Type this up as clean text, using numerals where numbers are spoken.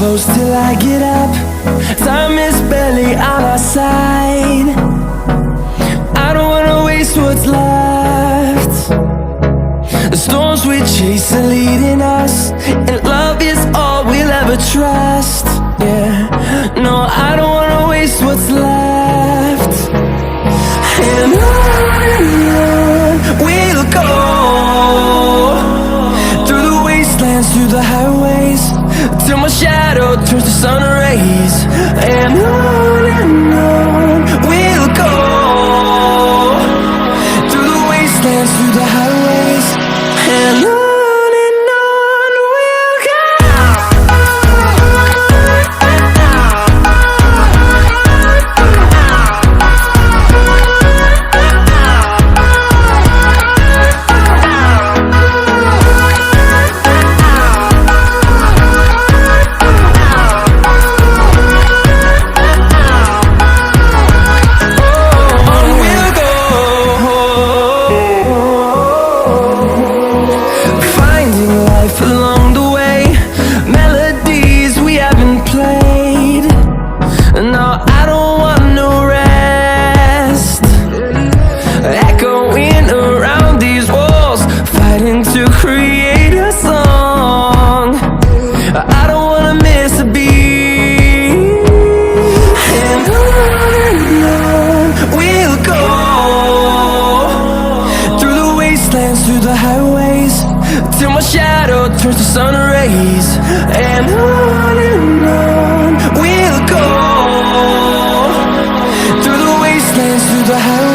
close till I get up. Time is barely on our side. I don't wanna waste what's left. The storms we chase are leading us, and love is all we'll ever trust. Yeah, no, I don't wanna waste what's left. And on we'll go, through the wastelands, through the highways, till my shadow turns to sun rays. And on we'll go, through the wastelands, through the highways, and on we'll go. Along the way, melodies we haven't played. No, I don't want no rest. Echoing around these walls, fighting to create a song. I don't wanna miss a beat. And on we'll go, through the wastelands, through the highways, till my shadow turns to sun rays. And on we'll go, through the wastelands, through the highways.